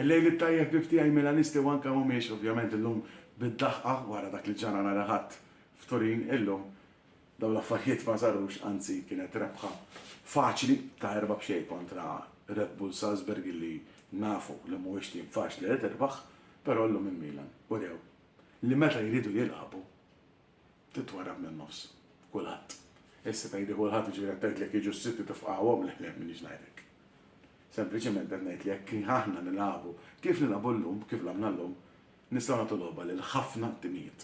Il-lejl it-tajjeb bibti għaj Milanisti u anka mumiex ovvjament illum bid-daħqa wara dak li ġara naraħat f'Turin illum daw l-affarijiet ma sarux, anzi kienet rebħa faċli ta' 4-0 kontra Red Bull Salzburg li nafu li mhuwiex tim faċli li terbaħ, però llum il-Milan u rew li meta jridu jilħabu titwarab minn nofs kulħadd. Issa tajdi kulħadd iġifieri tgħid li jiġu s-sitti tifqahom li minix ngħidlek. Sempliċement qed ngħid li jekk aħna nilagħbu kif nilagħbu llum, kif lagħbna llum, nistgħu nagħtu logħba lil ħafna timijiet.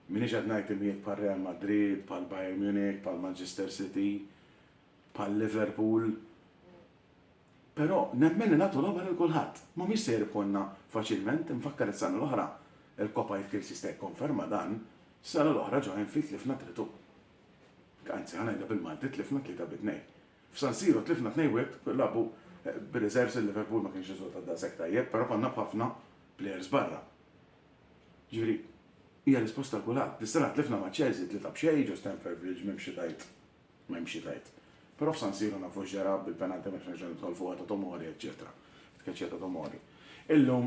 Minix qed ngħid timijiet bħal Real Madrid, bħal Bayern Munich, bħal Manchester City, bħal Liverpool. Però nemmen li nagħtu logħba lil kulħadd. Mhumiex se jirbħulna faċilment, infakkar is-sena l-oħra il-Coppa jifkir jista' jikkonferma dan, s-sena l-oħra ġo fit tlifna tritu. Anzi ħanajda bil-Malti tlifna 3-2. F'San Siro tlifna 2-1 labu bir-reserves il-Liverpool ma kienx riżultat daqshekk tajjeb, però konna b'ħafna players barra. Ġifieri, hija risposta kulħadd. Dis-sena tlifna ma' Chelsea 3-0 ġo Stamford Bridge m'hemmx tajt. Però f'San Siro nafu ġara bil-penalti ma kienx nidħol fuqha ta' Tomori, eċċetera. Tkeċċija ta' Tomori. Illum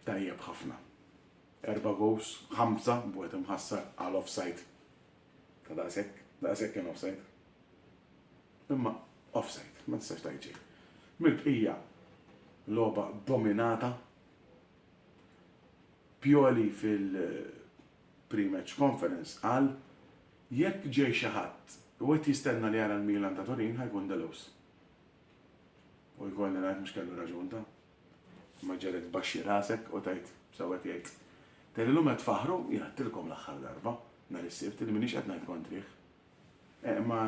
tajjeb ħafna. 4 goals, 5 b'wieħed imħassar għal offside. Ta' daqshekk kien offside. Imma offside, ma tistax tajt xejn. Mill-bqija logħba dominata. Pioli fil-pre-match conference qal jekk ġej xi ħadd u qed jistenna li jara l-Milan ta' Turin ħajkun Delus. U jkolli ngħid mhux kellu raġun ta' ma ġeret baxxi rasek u tajt sewwet jgħid. Tellilhom qed faħru jien għedtilkom l-aħħar darba nhar is-sibt li m'iniex qed ngħid kontrih. Ma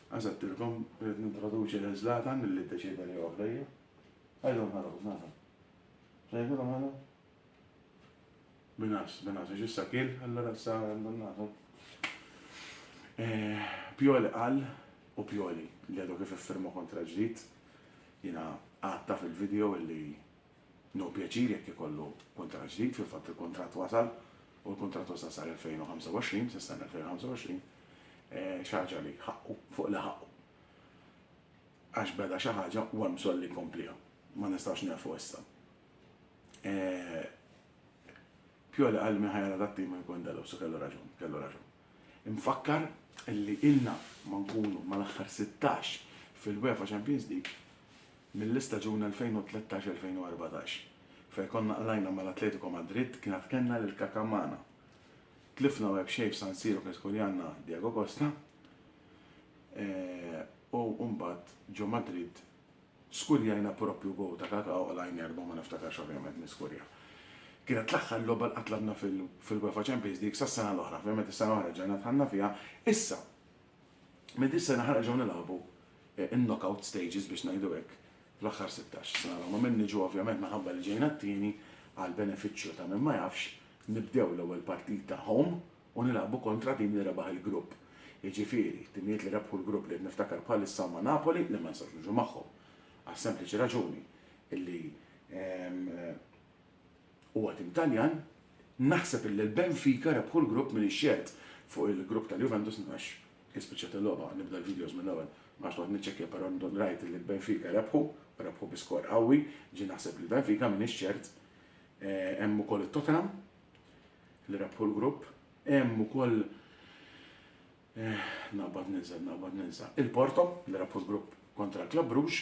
għazattilkom rrid nintroduċi l-Zlatan li ddeċida li huwa bdejja. Għajdhom ħarru, Zlatan. Xejn ħarru? Binas, ġissa kiel, allora issa għandhom Pioli qal u Pioli li għadu kif iffirmu kontra ġdid, jiena għatta fil-video li no pjaċir jekk ikollu kontra ġdid, fil-fatt il-kontratt wasal u l-kontratt wasal sar 2025, s-sena 2025, xaġa li ħaqqu fuq li ħaqqu. Għax beda xi ħaġa u hemm bżonn li jkompliha, ma nistax nefu issa. Pioli qal min ħajara dat-tim jkun Delus u kellu raġun. Infakkar illi ilna ma nkunu mal-aħħar 16 fil-UEFA Champions League mill-lista ġuna 2013-2014. Fejn konna qlajna mal-Atletico Madrid kienet kellna lil Kakamana. Tlifna web xejn f'San Siro kien skurjanna Diego Costa. U mbagħad ġo Madrid skurjajna proprju gow ta' Kakao qlajna erba' ma niftakarx ovvjament niskurja. Kienet l-aħħar logħba qatlabna fil-UEFA Champions League sas-sena l-oħra, ovvjament is-sena l-oħra ġejna tħanna fiha. Issa, minn dis-sena ħarġgħu nilagħbu in-knockout stages biex ngħidu hekk fl-aħħar 16 sena. Ma minn niġu ovvjament minħabba li ġejna t-tieni għal benefiċċju ta' min ma jafx nibdew l-ewwel partit ta' home u nilagħbu kontra tim li rebaħ il-grupp. Jiġifieri, timijiet li rebħu l-grupp li niftakar bħalissa ma' Napoli li ma nistgħux niġu magħhom. Għal sempliċi raġuni illi huwa tim Taljan, naħseb illi l-Benfica rebħu l-grupp minn ix-xert fuq il-grupp tal-Juventus nax kif spiċċat il-logħba nibda l-videos mill-ewwel għax noqgħod niċċekkja però rajt li l-Benfica rebħu bi skor qawwi, ġi naħseb li l-Benfica minn ix-xert hemm ukoll it-Tottenham li rebħu l-grupp, hemm ukoll naqbad ninsa. Il-Porto li rebħu l-grupp kontra l-Club Brugge,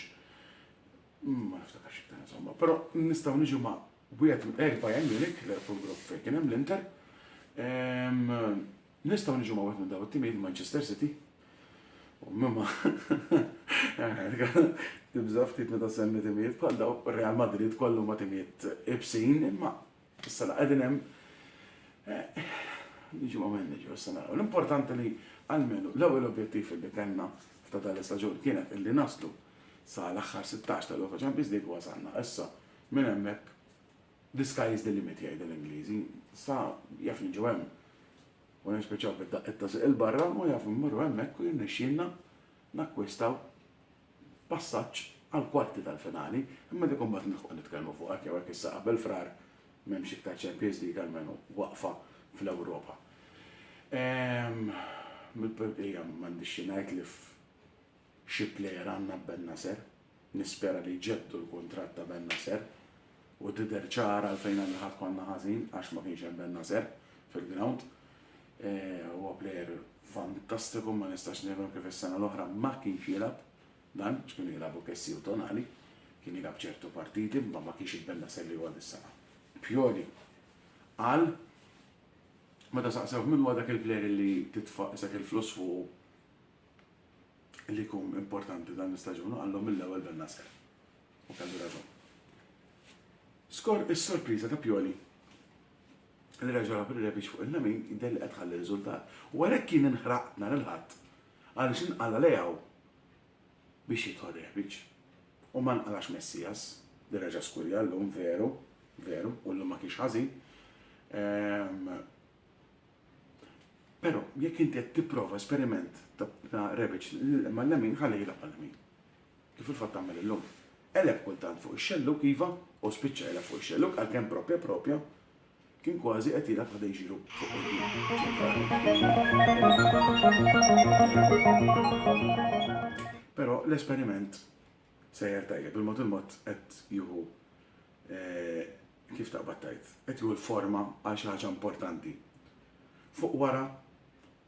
ma niftakarx iktar insomma, però nistgħu niġu ma' Bayern Munich li rebħu l-grupp fejn kien hemm l-Inter. Nistgħu niġu ma' wieħed minn dawn it-timijiet Manchester City. U mimma tibża ftit meta semmi timijiet bħal daw Real Madrid kollu ma timijiet ibsin, imma issa qegħdin hemm niġu ma' minn niġu issa naraw. L-importanti li almenu l-ewwel objettiv li kellna f'ta' tal-istaġun kienet illi naslu sa l-aħħar 16 tal-UEFA Champions League wasalna. Issa minn hemmhekk the sky is the limit jgħidu l-Ingliżi. Sa jaf niġu hemm u nispeċaw bid-daqqetta il-barra u jafu mmorru hemmhekk u jirnexxielna nakkwistaw passaġġ għal kwarti tal-finali, imma dik imbagħad nilħuq nitkellmu fuq jew hekk issa qabel frar m'hemmx iktar Champions League għalmenu waqfa fl-Ewropa. Mill-bqija m'għandix xi ngħid li xi plejer għandna Ben Nasser, nispera li jġeddu l-kuntratt ta' Ben Nasser u tidher ċara għalfejn għandna ħadd konna ħażin għax ma kienx hemm Ben Nasser fil-ground. Huwa plejer fantastiku ma nistax nifhem kif is-sena l-oħra ma kienx jilgħab dan x'kienu jilagħbu Kessi u Tonali, kien jilgħab ċertu partiti ma ma kienx il-Ben Nasser li huwa dis-sena. Pioli qal meta saqsew min huwa dak il-plejer li titfa' isek il-flus fuq li jkun importanti dan l-istaġunu għallhom mill-ewwel Ben Nasser. U kellu raġun. Is-sorpriża ta' Pioli li reġa' bir-rebix fuq il-lemin jidher li qed ħalli riżultat. U għalhekk kien inħraq nhar il-Ħadd għaliex inqala lejhaw biex jidħol reħbiġ. U ma nqalax Messias, li reġa' skurja llum veru, u llum ma kienx ħażin. Però jekk inti qed tipprova esperiment ta' rebiċ ma' lemin ħalli jilgħab għal-lemin. Kif il-fatt tagħmel illum. Eleb kultant fuq ix-xelluk iva u spiċċa eleb fuq ix-xelluk għalkemm proprja kien kważi qed jilgħab ħadej jiġiru fuq Però l-esperiment sejjer tajjeb, il-mod qed jieħu kif taqbad tajt, qed jieħu l-forma għal xi ħaġa importanti. Fuq wara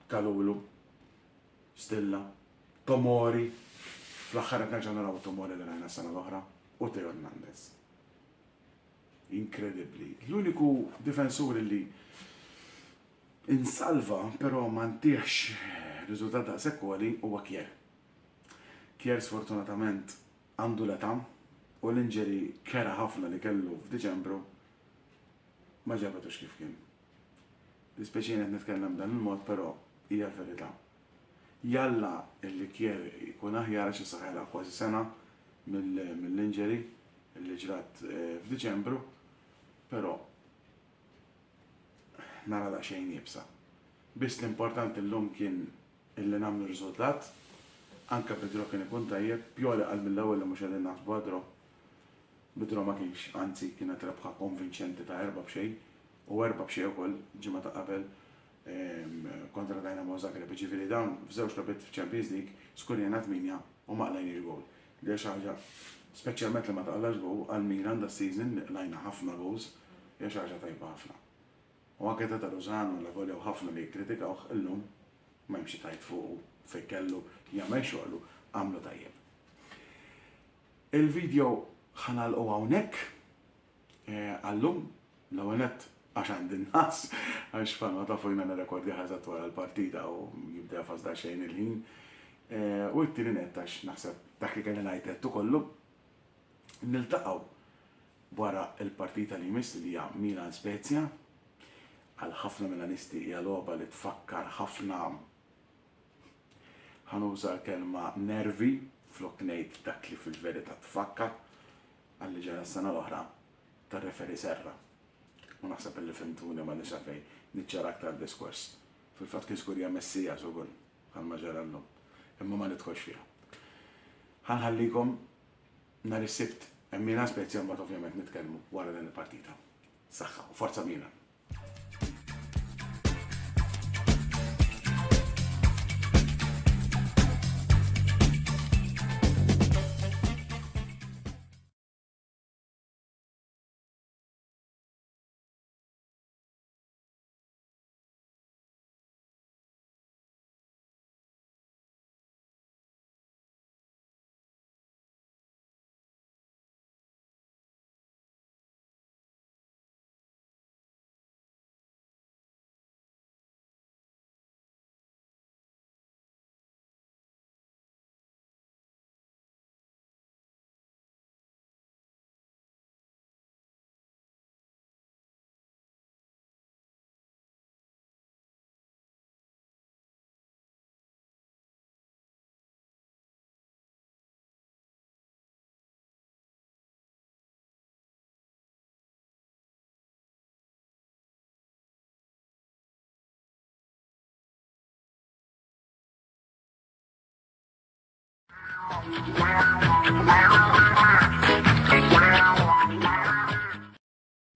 Kalulu, Stilla, Tomori, fl-aħħar qed nerġa' naraw Tomori li rajna s-sena l-oħra, u Teo Hernandez. Inkredibbli. L-uniku difensur li insalva, però ma ntieħx riżultat daqshekk għoli huwa Kjer. Kjer sfortunatament għandu l-età u l-inġeri kera ħafna li kellu f'Diċembru ma ġabetux kif kien. Dispeċin qed nitkellem dan il-mod, però hija l-verità. Jalla illi Kjer jkun aħjar xi saħħela kważi sena mill-inġeri li ġrat f'Diċembru, però nara daqsxejn jibsa. Biss l-importanti llum kien illi nagħmlu riżultat, anke Bidro kien ikun tajjeb, Pioli qal mill-ewwel li mhux qegħdin naħsbu Bidro. Bidro ma kienx, anzi kienet rebħa konvinċenti ta' 4-0 u 4-0 ukoll ġimgħa ta' qabel kontra Dinamo Zagreb, ġifieri dawn f'żewġ logħbiet f'Champions League skurjena 8 u ma qlajniex gol. Li hija xi ħaġa speċjalment li ma taqlax gol għal Milan da season li qlajna ħafna gols hija xi ħaġa tajba ħafna. U anke ta' Luzano la voljew ħafna li jikkritikawh illum ma jimxi tajt fuq fejn kellu jagħmel xogħlu għamlu tajjeb. Il-video ħanalqu hawnhekk għallum l-ewwel nett għax għandi n-nas, għax fanna ta' fujna n-rekordi ħazat wara l-partita u jibda fazda xejn il-ħin. U t-tini net għax naħseb dak li kelli ngħid kollu. Niltaqgħu wara l-partita li jmiss li hija Milan Spezia, għal ħafna milanisti hija logħba li tfakkar ħafna ħanuża l-kelma nervi flok ngħid dak li fil-verità tfakkar għalli ġara s-sena l-oħra tar-referi Serra. U naħseb li fimtuni ma nix għalfejn niċċara aktar diskors. Fil-fatt kien skurja Messias ukoll bħalma ġara llum, imma ma nidħolx fiha. Ħanħallikom nhar is-Sibt hemm Milan Spezia mbagħad ovvjament nitkellmu wara din il-partita. Saħħa u forza Milan.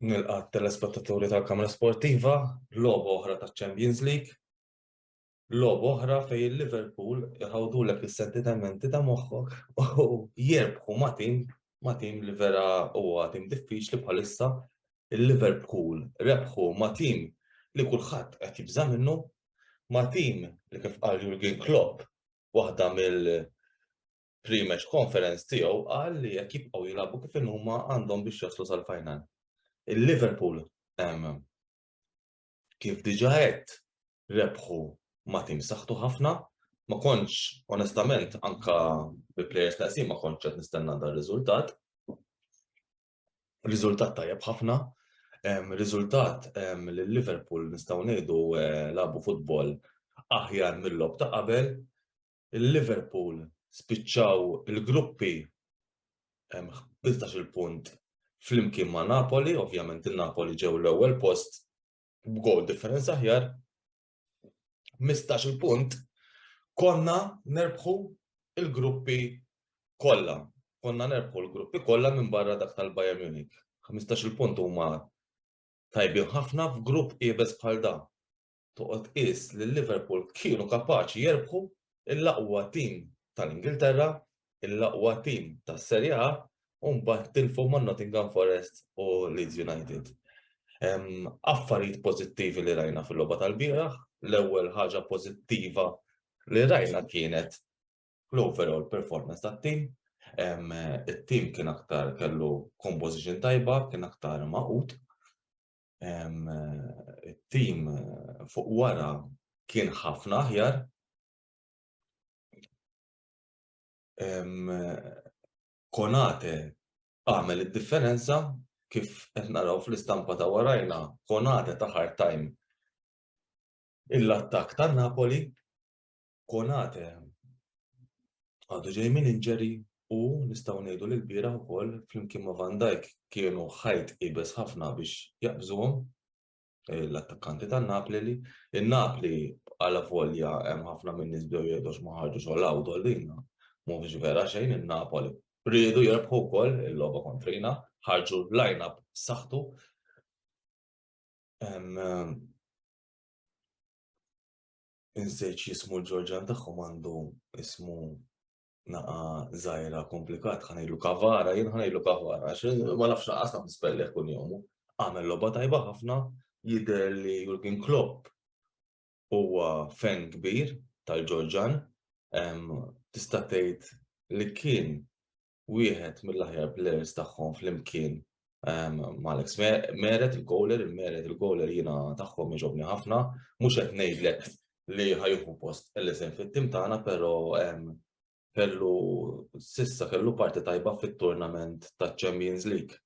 Nilqa' telespettaturi tal-Kamra Sportiva, logħba oħra taċ-Champions League, logħba oħra fejn il-Liverpool iħawdulek is-sentimenti ta' moħħok u jerbħu ma' tim li vera huwa tim diffiċli bħalissa. Il-Liverpool rebħu ma' tim li kulħadd qed jibża minnu, ma' tim li kif qal Jurgen Klopp waħda mill-pre-match conference tiegħu qal li jekk jibqgħu jilagħbu kif huma għandhom biex jaslu sal-final. Il-Liverpool kif diġà għedt rebħu ma' tim saħħtu ħafna, ma kontx onestament anke bil-plejers naqsin ma kontx qed nistenna dan ir-riżultat. Riżultat tajjeb ħafna, riżultat li Liverpool nistgħu ngħidu labu futbol aħjar mill-logħb ta' qabel. Il-Liverpool spiċċaw il-gruppi 15-il punt flimkien ma' Napoli, ovvjament il-Napoli ġew l-ewwel post b'goal differenza aħjar, 15-il punt konna nerbħu il-gruppi kollha. Konna nerbħu l-gruppi kollha minn barra dak tal-Bayern Munich. 15-il punt huma tajbin ħafna f'grupp qiebes bħal dan. Toqgħod qis li l-Liverpool kienu kapaċi jerbħu l-aqwa tim tal-Ingilterra, l-aqwa tim tas-Serje A, u mbagħad tilfu ma' Nottingham Forest u Leeds United. Affarijiet pożittivi li rajna fil-logħba tal-bieraħ, l-ewwel ħaġa pożittiva li rajna kienet l-overall performance tat-tim. It-tim kien aktar kellu composition tajba, kien aktar maqut. It-tim fuq wara kien ħafna aħjar. Konate għamel id-differenza kif qed naraw fl-istampa ta' warajna, Konate ta' hard time l-attakk tan-Napoli, Konate għadu ġej minn injury u nistgħu ngħidu li l-bieraħ ukoll flimkien ma' Van Dijk kienu ħajt qiebes ħafna biex jaqbżuhom l-attakkanti tan-Napoli. In-Napoli għala volja hemm ħafna minn nies bdew jgħidu ma ħarġux għall-awdu għalina. Mhuwiex vera xejn in-Napoli. Riedu jerbħu wkoll il-logħba kontrina, ħarġu line-up b'saħħtu. Insejt x'ismu l-Ġorġan tagħhom għandu ismu naqa' żgħira komplikat, ħanejlu Kavara, jien ħanejlu Kavara, għax ma nafx naqas nispelleh kull jum. Għamel logħba tajba ħafna, jidher li Jurgen Klopp huwa fan kbir tal-Ġorġan, tista' tgħid li kien wieħed mill-aħjar players tagħhom flimkien Alex Meret il-goaler jiena tagħhom iġobni ħafna, mhux qed ngħidlek li ħajħu post Ellison fit-tim tagħna, però kellu parti tajba fit-turnament taċ-Champions League.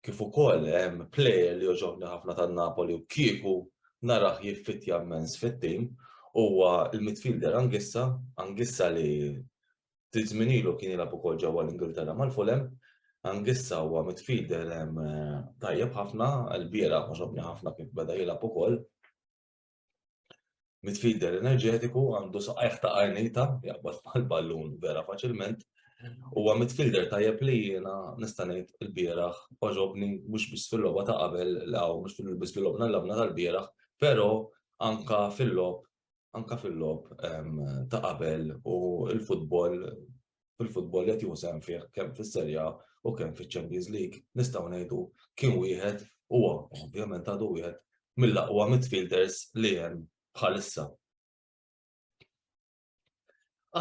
Kif ukoll plejer li joġobni ħafna tan-Napoli u kieku narah jiffittja immens fit-tim huwa l-midfielder Anguissa li żminilu kien jilgħab ukoll ġewwa l-Ingilterra mal-Fulham. Anguissa huwa midfielder tajjeb ħafna, l-bieraħ ġobni ħafna kif beda jilgħab ukoll. Midfielder enerġetiku, għandu saqajħ ta' qarnita, jaqbad mal-ballun vera faċilment. Huwa midfielder tajjeb li jiena nista' ngħid il-bieraħ ġobni mhux biss fil-logħba ta' qabel, mhux biss fil-logħba nlabna tal-bieraħ, però anke fil-logħb ta' qabel u l-futbol qed jużem fih kemm fis-Serje A u kemm fiċ-Champions League nistgħu ngħidu kien wieħed huwa ovvjament għadu wieħed mill-aqwa midfielders li hemm bħalissa.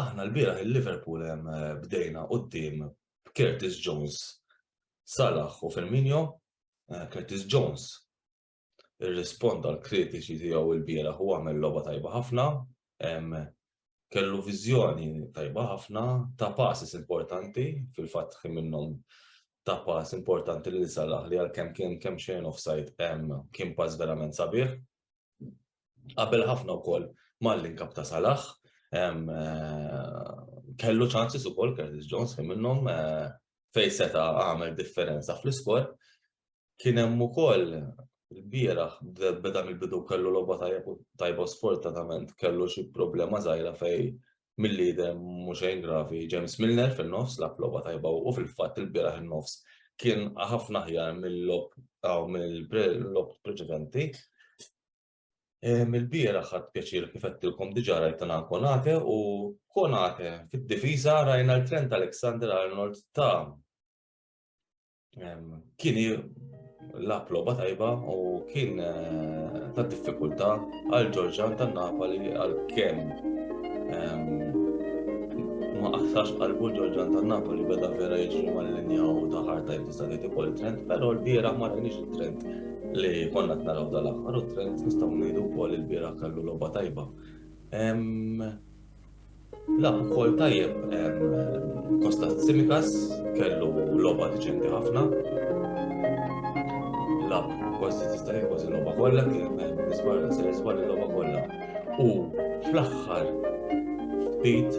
Aħna l-bieraħ il-Liverpool bdejna quddiem Curtis Jones, Salah u Firmino. Curtis Jones irrisponda l-kritiċi tiegħu l-bieraħ u għamel logħba tajba ħafna, kellu viżjoni tajba ħafna ta' passes importanti, fil-fatt kien minnhom ta' pass importanti lil Salah li għalkemm kien kemm xejn offside kien pass verament sabiħ. Qabel ħafna wkoll mal-link-up ta' Salah, kellu chances ukoll Curtis Jones kien minnhom fejn seta' għamel differenza fl-iskor. Kien hemm ukoll il-bieraħ beda mill-bidu kellu logħba tajba sfortunatament kellu xi problema żgħira fejn mill-lider mhux xejn gravi James Milner fil-nofs lab logħba tajba u fil-fatt il-bieraħ in-nofs kien ħafna aħjar mill-logħb preċedenti. Il-bieraħ ħadt pjaċir kif għedtilkom diġà rajt Konate u Konate fid-difiża rajna l-Trent Alexander-Arnold kien lab logħba tajba u kien ta' diffikultà għal Ġorġan tan-Napoli għalkemm ma qaħsax qalbu Ġorġan tan-Napoli beda vera jiġri mal-linja u ta' ħarta tista' tgħid ukoll Trent, però l-bieraħ ma rajniex it-Trent li konna qed naraw dal-aħħar u Trent nistgħu ngħidu wkoll il-bieraħ kellu logħba tajba. Lab ukoll tajjeb Kostas Tsimikas kellu logħba diċenti ħafna. Lab kważi tista' jgħid kważi l-logħba kollha kien żbar il-logħba kollha. U fl-aħħar ftit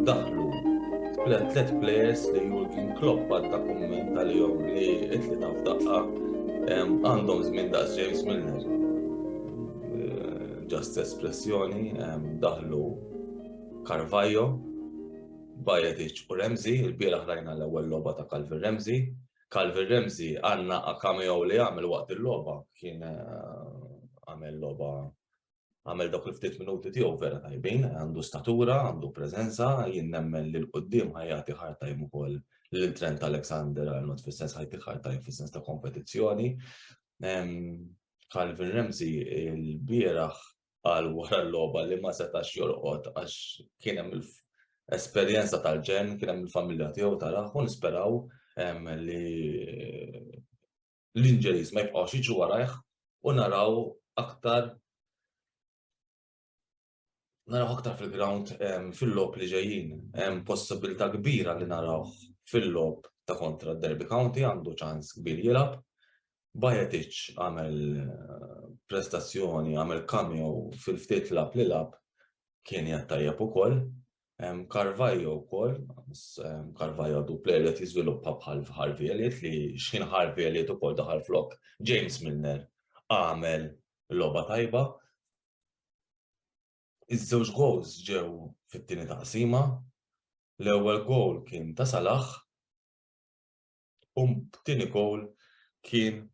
daħlu tliet plejers li Jurgen Klopp għadda kumment għalihom li t-tlieta f'daqqa għandhom żmien daqs James Milner. Ġast espressjoni daħlu Carvalho, Bajjetic u Ramsey, il-bieraħ rajna l-ewwel logħba ta' Calvin Ramsey. Calvin Ramsey għandna cameo li għamel waqt il-logħba kien għamel dawk il-ftit minuti tiegħu vera tajbin, għandu statura, għandu preżenza, jien nemmen li l-qudiem ħajjagħti ħartajn ukoll lil Trent Alexander-Arnold fis-sens ħajti ħartajn fis-sens ta' kompetizzjoni. Calvin Ramsey il-bieraħ qal wara l-logħba li ma setax jorqod għax kien hemm l-esperjenza tal-ġen, kien hemm il-familja tiegħu taraħ u nisperaw li l-injuries ma jibqgħux jiġu warajh u naraw aktar fil-ground fil-logħb li ġejjin. Hemm possibilità kbira li narawh fil-logħb ta' kontra d-Derby County għandu ċans kbir jilgħab. Bajjetic għamel prestazzjoni, għamel cameo fil-ftit lab li lab kien jattajjeb ukoll. Carvalho wkoll, Carvalho għadu plejer li jiżviluppa bħal Harvey Elliott li x'kien Harvey Elliott ukoll daħal flok James Milner għamel logħba tajba. Iż-żewġ goals ġew fit-tieni taqsima. L-ewwel goal kien ta' Salah u t-tieni goal kien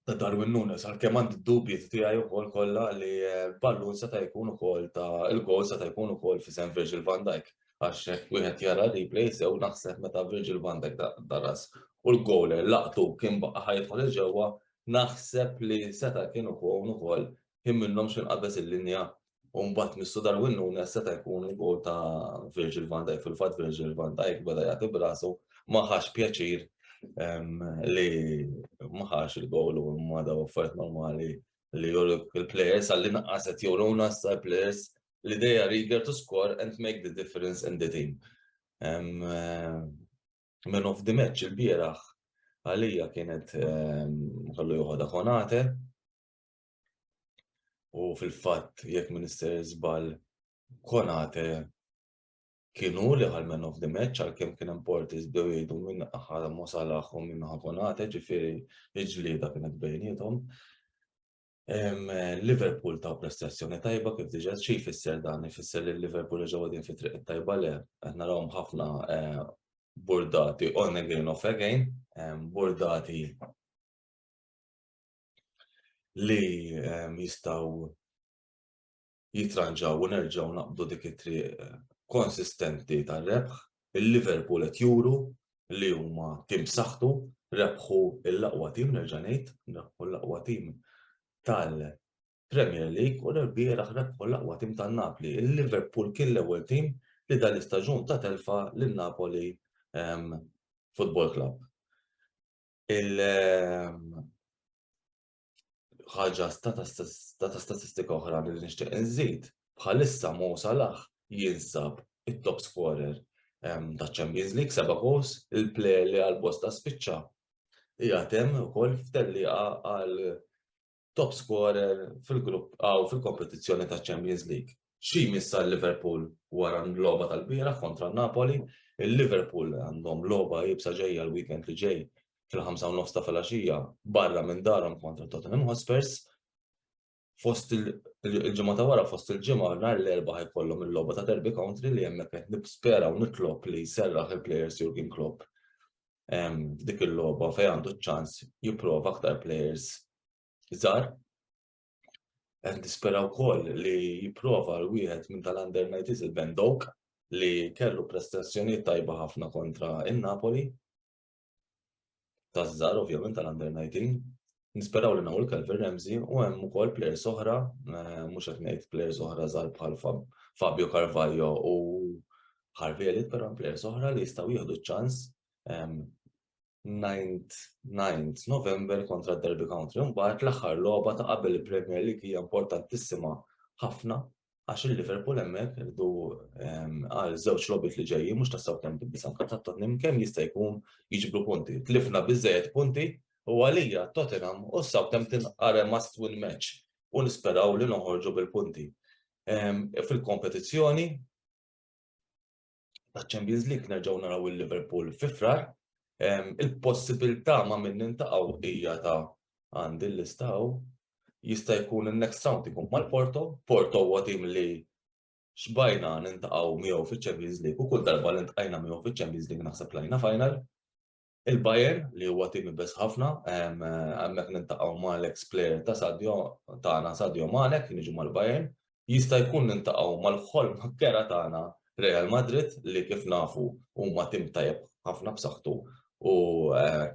ta' Darwin Núñez għalkemm għandi d-dubji tiegħi wkoll kollha li l-ballun seta' jkun ukoll il-goal seta' jkun ukoll f'isem Virgil van Dijk għax hekk wieħed jara replay sew naħseb meta Virgil van Dijk daras u l-goal laqtu kien baqa' ħajidħol il-ġewwa naħseb li seta' kien ukoll kien minnhom x'inqabeż il-linja u mbagħad missu Darwin Núñez seta' jkun il-goal ta' Virgil van Dijk. Fil-fatt Virgil van Dijk beda jagħti b'rasu ma ħax pjaċir li ma ħax il-goal u ma daw affarijiet normali li il-players għalli naqqaset juruna sa' players li they are eager to score and make the difference in the team. Man of the match il-bieraħ għalija kienet ħallu joħodha Konate u fil-fatt jekk Minister żball Konate kienu li għal man of the match għalkemm kien Portis bdew jgħidu minn aħħar Mo Salah u minn Konate ġifieri l-ġlieda kienet bejniethom. Liverpool ta' prestazzjoni tajba kif diġà xi jfisser dan ifisser li Liverpool ġew din fi triq tajba le qed narawhom ħafna burdati on again off again, burdati li jistgħu jitranġaw u nerġgħu naqbdu dik it-triq konsistenti tar-rebħ. Il-Liverpool qed juru li huma tim b'saħħtu, rebħu l-aqwa tim nerġa' ngħid, rebħu l-aqwa tim tal-Premier League u l-bieraħ rebħu l-aqwa tim tan-Napoli. Il-Liverpool kien l-ewwel tim li dal-istaġun ta' telfa lin-Napoli Football Club. Ħaġa ta' statistika oħra li nixtieq inżid bħalissa Mo Salah jinsab it-top scorer ta' Champions League 7 goals, il-plejer li għal-post ta' spiċċa qiegħed hemm ukoll f'tellieqa għal top scorer fil-grupp fil-kompetizzjoni ta' Champions League. Xi jmissa l-Liverpool wara l-logħba tal-bieraħ kontra Napoli, il-Liverpool għandhom logħba jibsa ġejja l-weekend li ġej fil-5:30 ta' filgħaxija barra minn darhom kontra Tottenham Hotspurs. fost il-ġimgħa ta' wara fost il-ġimgħa nhar l-erbgħa ħajkollhom il-logħba ta' Derby County li hemmhekk qed nisperaw nitlob li jserraħ il-plejers Jurgen Klopp f'dik il-logħba fejn għandu ċ-ċans jipprova aktar plejers żgħar. Qed nispera wkoll li jipprova l-wieħed minn tal-Under 19s il-Ben Doak li kellu prestazzjonijiet tajba ħafna kontra in-Napoli. Taż-żgħar ovvjament tal-Under 19. Nisperaw li naħu l-Calvin Ramsey u hemm ukoll plejers oħra, mhux qed ngħid plejers oħra żgħar bħal Fabio Carvalho u Harvey Elliott, però hemm plejers oħra li jistgħu jieħdu ċ-ċans 9 November kontra Derby County. Mbagħad l-aħħar logħba ta' qabel il-Premier League hija importantissima ħafna għax il-Liverpool hemmhekk irdu għal żewġ logħbiet li ġejjin mhux ta' Southampton biss anke ta' Tottenham kemm jista' jkun jiġbru punti. Tlifna biżżejjed punti u għalija Tottenham u Southampton are must win match u nisperaw li noħorġu bil-punti. Fil-kompetizzjoni taċ-Champions League nerġgħu naraw il-Liverpool fi frar. Il-possibilità ma' min nintaqgħu hija ta' għandi l-lista jista' jkun il-next round ikun mal-Porto. Porto huwa tim li xbajna nintaqgħu miegħu fiċ-Champions League u kull darba li ntqajna miegħu fiċ-Champions League naħseb lajna final. Il-Bayern li huwa tim ibes ħafna, hemmhekk nintaqgħu mal-ex player ta' Sadio Mane kien jiġu mal-Bayern. Jista' jkun nintaqgħu mal-ħolm kera tagħna Real Madrid li kif nafu huma tim tajjeb ħafna b'saħħtu u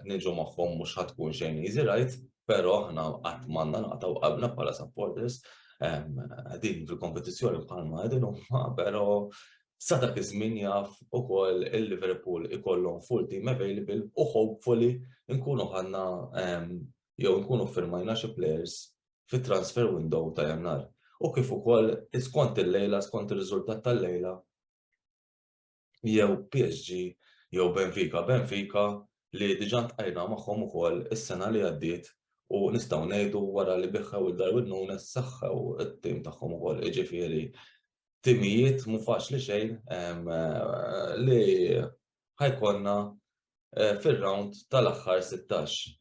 niġu magħhom mhux ħatkun xejn easy right, però aħna qatt m'għandna naqtaw qalbna bħala supporters qegħdin fil-kompetizzjoni bħalma qegħdin huma, però sa dak iż-żmien jaf ukoll il-Liverpool ikollhom full team available u hopefully nkunu ħadna jew nkunu ffirmajna xi players fit-transfer window ta' Jannar. U kif ukoll skont il-lejla, skont ir-riżultat tal-lejla jew PSG jew Benfica li diġà ntqajna magħhom ukoll is-sena li għaddiet u nistgħu ngħidu wara li biħħew il-Darwin Núñez saħħew it-tim tagħhom ukoll, jiġifieri timijiet mhu faċli xejn li ħajkollna fir-round tal-aħħar 16.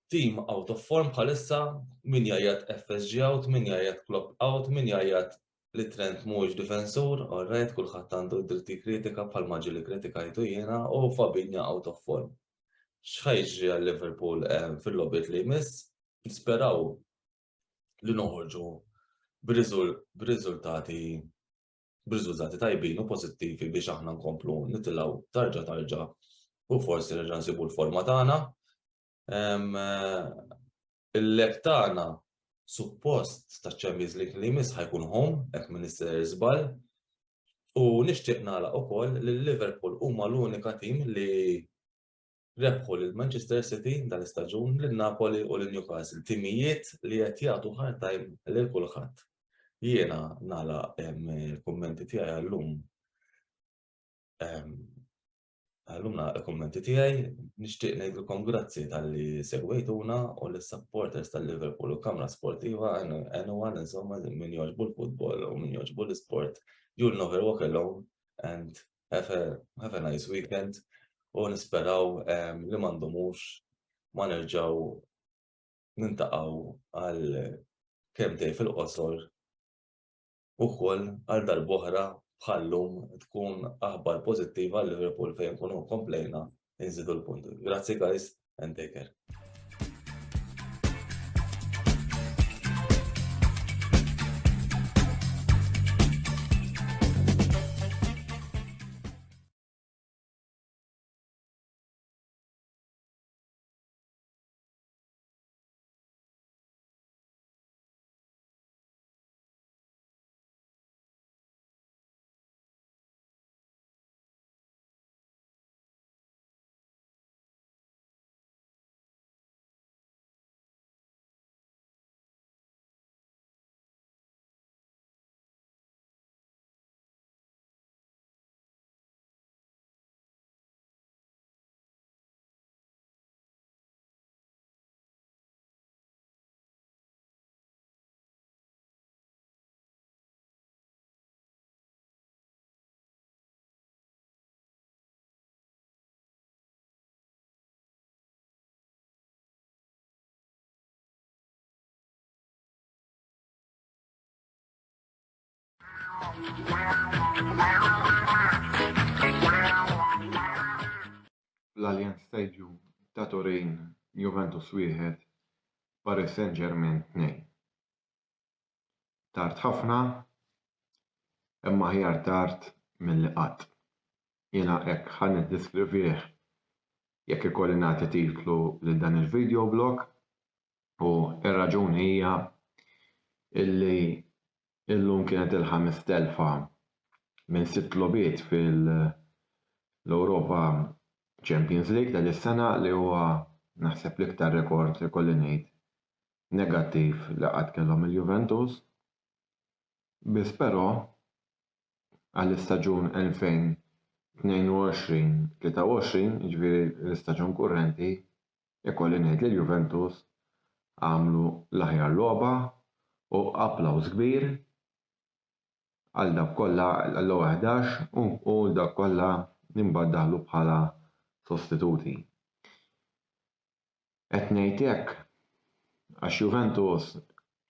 Team out of form bħalissa min jgħid FSG out, min jgħid Klopp out, min jgħid li Trent mhuwiex difensur, alright, kulħadd għandu dritti kritika bħalma ġieli kritikajtu jiena u Fabinho out of form. X'ħajġri għal Liverpool fil-logħbiet li jmiss, nisperaw li noħorġu b'riżultati tajbin u pożittivi biex aħna nkomplu nitilgħu tarġa' u forsi nerġa' nsibu l-forma tagħna. Il-lek tagħna suppost taċ-Champions League li jmiss ħajkun home hekk Minister żball u nixtieq nagħlaq ukoll li Liverpool huma l-unika tim li rebħu lil Manchester City dal-istaġun lil Napoli u lil Newcastle, timijiet li qed jagħtu hard time lil kulħadd. Jiena nagħlaq il-kummenti tiegħi għallum il-kummenti tiegħi nixtieq ngħidilkom grazzi talli segwejtuna u lis-supporters tal-Liverpool u Kamra Sportiva anyone insomma min jogħġbu l-futbol u min jogħġbu l-isport you'll never walk alone and have a nice weekend u nisperaw li m'għandhomux ma nerġgħu nintaqgħu għal kemmtej fil-qosor ukoll għal darb'oħra bħallum tkun aħbar pożittiva għal Liverpool fejn nkunu komplejna inżidu l-punti. Grazzi guys and take care. L-Allianz Stadium ta' Turin Juventus 1, Paris Saint-Germain 2. Tard ħafna, imma aħjar tard milli qatt. Jiena hekk ħa niddiskrivih jekk ikolli nagħti titlu lil dan il-video blog u r-raġuni hija illi illum kienet il-5,000 minn 6 logħbiet fil-Europa Champions League tal-is-sena li huwa naħseb l-iktar rekord ikolli ngħid negattiv li qatt kellhom il-Juventus. Biss però għall-istaġun 2022-23, jiġifieri l-istaġun kurrenti, ikolli ngħid li l-Juventus għamlu l-aħjar logħba u applaws kbir għal dak kollha l-ewwel 11 u dak kollha li mbagħad bħala sostituti. Qed ngħid hekk għax Juventus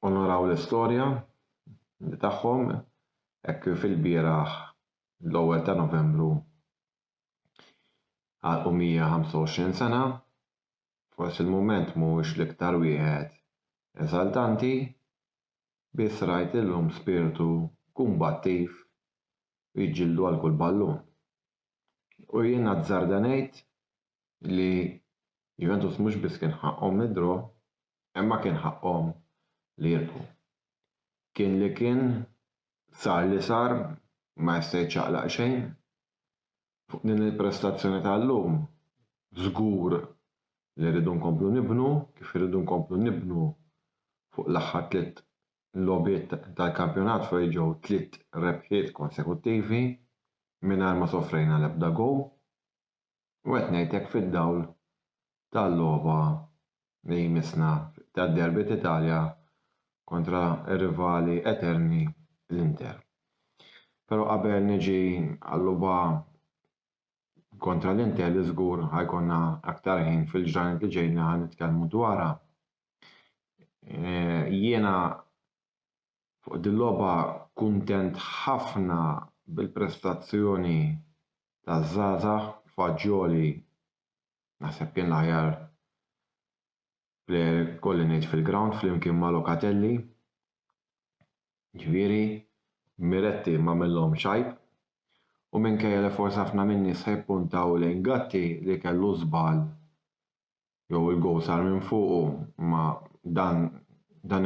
onoraw l-istorja tagħhom hekk fil-bieraħ l-ewwel ta' Novembru għalqu 125 sena, forsi l-mument mhuwiex l-iktar wieħed eżaltanti, biss rajt illum spiritu kumbattiv jiġġieldu għal kull ballun. U jien azzarda ngħid li Juventus mhux biss kien ħaqhom nidhru, imma kien ħaqhom li jirbħu. Kien li kien sar li sar ma jista' jiċċaqlaq xejn. Fuq din il-prestazzjoni tal-lum żgur li rridu nkomplu nibnu, kif irridu nkomplu nibnu fuq l-aħħar 3 logħbiet tal-kampjonat fejn ġew 3 rebħiet konsekuttivi mingħajr ma sofrejna l-ebda gowl. U qed ngħid hekk fid-dawl tal-logħba li jmissna tad-Derby Italja kontra r-rivali eterni l-Inter. Però qabel niġi għall-logħba kontra l-Inter li żgur ħajkonna aktar ħin fil-ġranet li ġejjin ħa nitkellmu dwarha. Jiena fuq din logħba kuntent ħafna bil-prestazzjoni taż-żgħażagħ Fagioli, naħseb kien l-aħjar plejer kolli ngħid fil-ground flimkien ma' Locatelli. Ġifieri Miretti m'għamilhom xajb u minkejja li forsi ħafna minni se jippuntaw lejn Gatti li kellu żball jew il-gowl sar minn fuqu ma' dan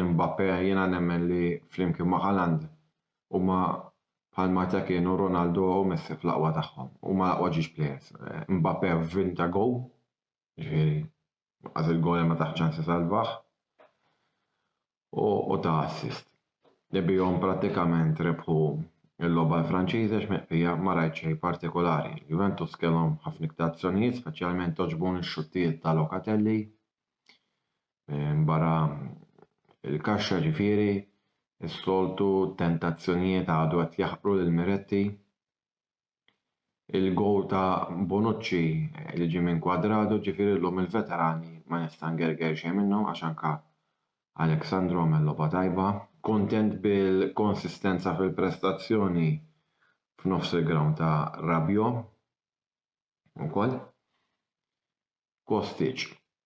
Mbappé jiena nemmen li flimkien ma' Haaland huma bħalma ta' kienu Ronaldo u Messi fl-aqwa tagħhom, huma l-aqwa ġiex plejers. Mbappé vinta gowl, ġifieri għaż il-gowl ma taħt ċansi salvaħ u ta' assist. Li bihom prattikament rebħu l-logħba l-Franċiża x'meqfija ma rajt xejn partikolari. Juventus kellhom ħafna iktar azzjonijiet, speċjalment toġbuni x-xuttijiet ta' Locatelli barra il-kaxxa ġifieri. Is-soltu tentazzjonijiet għadu qed jaħbru lil Miretti. Il-gowl ta' Bonucci li ġie minn Quadrado ġifieri llum il-veterani ma nista' ngerger xejn minnhom għax anke Alexandro għamel logħba tajba. Kuntent bil-konsistenza fil-prestazzjoni f'nofs il-ground ta' Rabiot ukoll. Kostic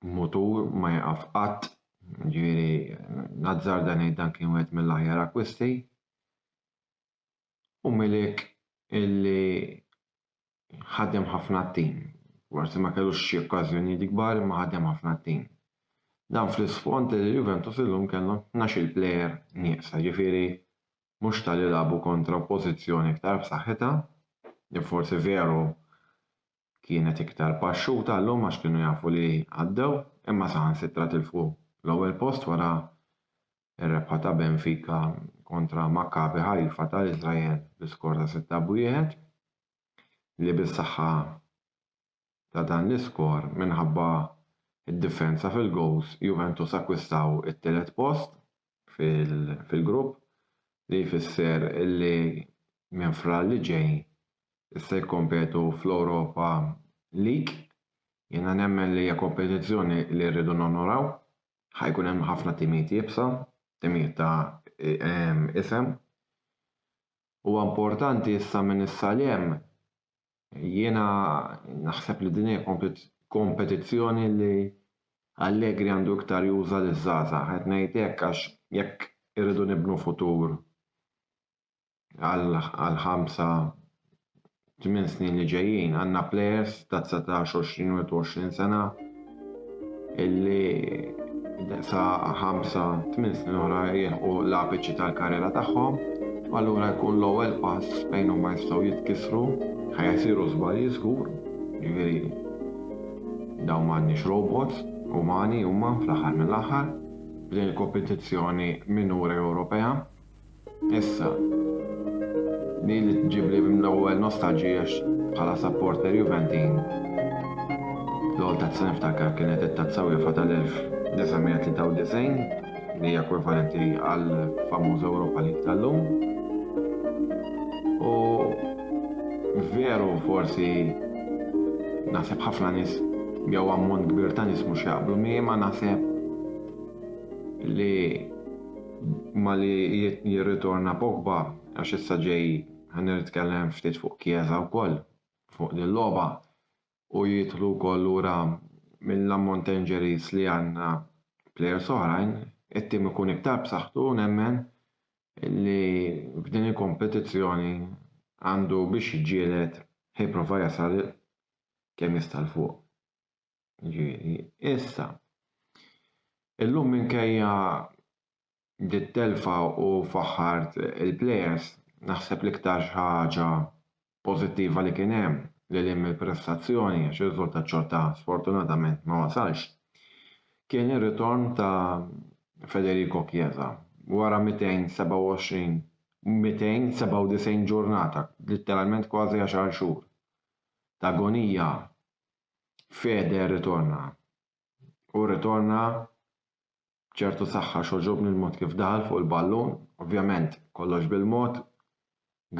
mutur ma jaqaf qatt. Ġifieri nazzarda ngħid dan kien wieħed mill-aħjar akkwisti. U Milik illi ħadem ħafna t-tim. Forsi ma kellux xi okkażjonijiet kbar imma ħadem ħafna t-tim. Dan fl-isfond li Juventus illum kellhom 12 plejer nieqsa, ġifieri mhux tal-ilagħbu kontra oppożizzjoni iktar b'saħħitha, li forsi veru kienet iktar paxxuta llum għax kienu jafu li għaddew, imma saħansitra tilfu l-ewwel post wara r-rebħa ta' Benfica kontra Maccabi Haifa tal-Iżrael bi-skor ta' 6-1 li bis-saħħa ta' dan l-iskor minħabba id-difensa fil-goals Juventus akkwistaw it-tielet post fil-grupp li jfisser illi minn frar li ġej issa jkompetu fl-Europa League. Jiena nemmen li hija kompetizzjoni li rridu nonoraw. Ħajkun hemm ħafna timijiet jibsa, timijiet ta' isem. Huwa importanti issa minn issa li hemm. Jiena naħseb li din hija kompetizzjoni li Allegri għandu iktar juża liż-żgħażagħ qed ngħid hekk għax jekk irridu nibnu futur għal 5-8 snin li ġejjin għandna plejers ta' 19, 20, 21 sena illi sa 5-8 snin oħra jilħqu l-apiċi tal-karriera tagħhom u allura jkun l-ewwel pass fejn huma jistgħu jitkissru ħajsiru żbalji żgur, jiġifieri dawn m'għandniex robots umani huma fl-aħħar mill-aħħar b'din il-kompetizzjoni minuri Ewropea. Issa li tġib li l-ewwel nostalġija bħala supporter Juventin. L-ewwel tazza niftakar kienet it-tazza UEFA tal-1993 li hija ekwivalenti għal famuż Ewropa League tal-lum. U veru forsi naħseb ħafna nies jew ammont kbir ta' nies mhux jaqblu miegħi ma naħseb li ma li jirritorna Pogba għax issa ġej ħanitkellem ftit fuq Chiesa wkoll fuq din logħba u jidħlu wkoll lura mill-ammont injuries li għandna plejers oħrajn, it-tim ikun iktar b'saħħtu nemmen li f'din il-kompetizzjoni għandu biex jiġġieled jipprova jasal kemm jista' l fuq. Issa illum minkejja dit-telfa u faħħart il-plejers naħseb l-iktar ħaġa pożittiva li kien hemm li mill-prestazzjoni għax ir-riżultat xorta sfortunatament ma wasalx kien ir-ritorn ta' Federico Chiesa wara 297 ġurnata, letteralment kważi 10 xhur ta' agonija. Fede ritorna u ritorna ċertu saħħa xoġobni l-mod kif daħal fuq il-ballun, ovvjament kollox bil-mod,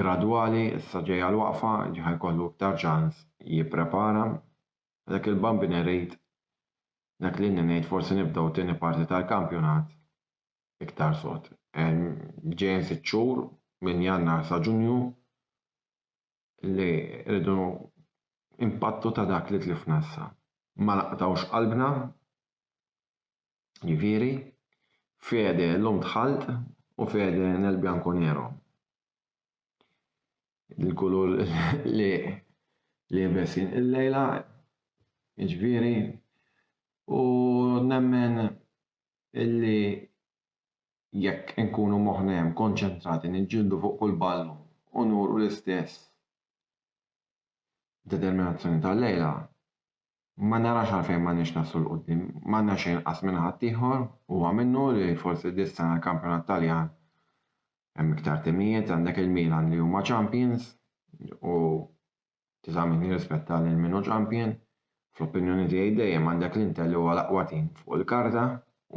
gradwali, issa ġejja l-waqfa, ġiħaj kollu iktar ċans jipprepara. Dak il-bambini rejt, dak li ngħid forsi nibdew tieni parti tal-kampjonat iktar sod. Ġejjin 6 xhur minn Jannar sa Ġunju li rridu impattu ta' dak li tlifna issa. Ma naqtawx qalbna, jiġifieri, Fede l-lum dħalt u Fede nel bianco nero. Il-kulur li besin il-lejla, jiġifieri, u nemmen illi jekk nkunu moħħna konċentrati niġġieldu fuq kull ballu u nuru l-istess determinazzjoni tal-lejla, ma narax għalfejn ma nix naslu l-qoddim, ma narax inqas minn ħadd ieħor huwa minnu li forsi dis-sena l-Kampjonat Taljan hemm iktar timijiet għandek il-Milan li huma champions u tiżamin nirrispetta lil minnu champion. Fl-opinjoni tiegħi dejjem għandek l-Inter li huwa l-aqwa tim fuq il-karta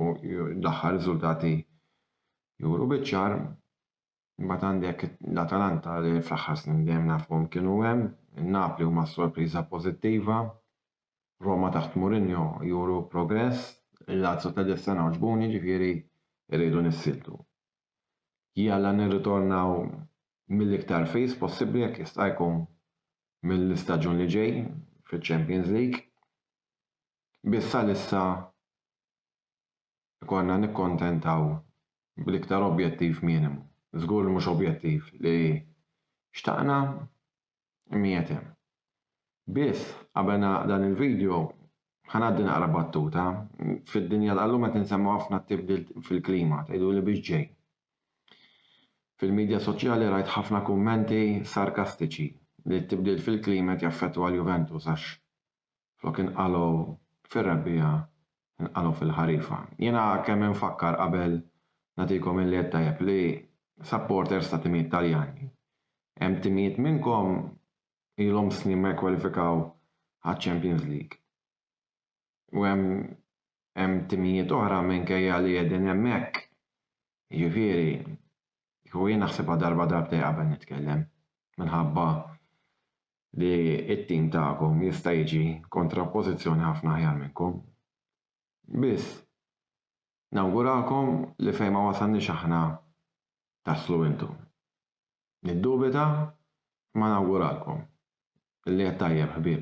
u l-aħħar riżultati juru biċ-ċar. Imbagħad għandek l-Atalanta li fl-aħħar snin dejjem nafhom kienu hemm, in-Napoli huma sorpriża pożittiva, Roma taħt Mourinho juru progress, il-Lazio ta' dis-sena oġbuni ġifieri rridu nissiltu. Jalla nirritornaw mill-iktar fejs possibbli jekk jista' jkun mill-istaġun li ġej fiċ-Champions League. Bissa issa konna nikkontentaw bl-iktar objettiv minimu. Żgur mhux objettiv li xtaqna mietem. Biss qabel dan il-video ħanaddi naqra battuta fid-dinja tal-lum qed insemmu ħafna tibdil fil-klima tgħidu li biex ġej. Fil-medja soċjali rajt ħafna kummenti sarkastiċi li tibdil fil-klima qed jaffettwa l-Juventus għax flok inqalgħu fir-rebbija inqalgħu fil-ħarifa. Jiena kemm infakkar qabel nagħtikom il-liet tajjeb li supporters ta' timijiet Taljani. Hemm timijiet minnkom ilhom snin ma jkwalifikaw għaċ-Champions League. U hemm timijiet oħra minkejja li qegħdin hemmhekk. Jiġifieri, u jien naħsebha darba darbtej qabel nitkellem minħabba li t-tim tagħkom jista' jiġi kontrappożizzjoni ħafna aħjar minnkom. Biss nawguralkom li fejn ma wasalniex aħna taslu intom. Niddubita ma nawguralkom li qed tajjeb ħbieb.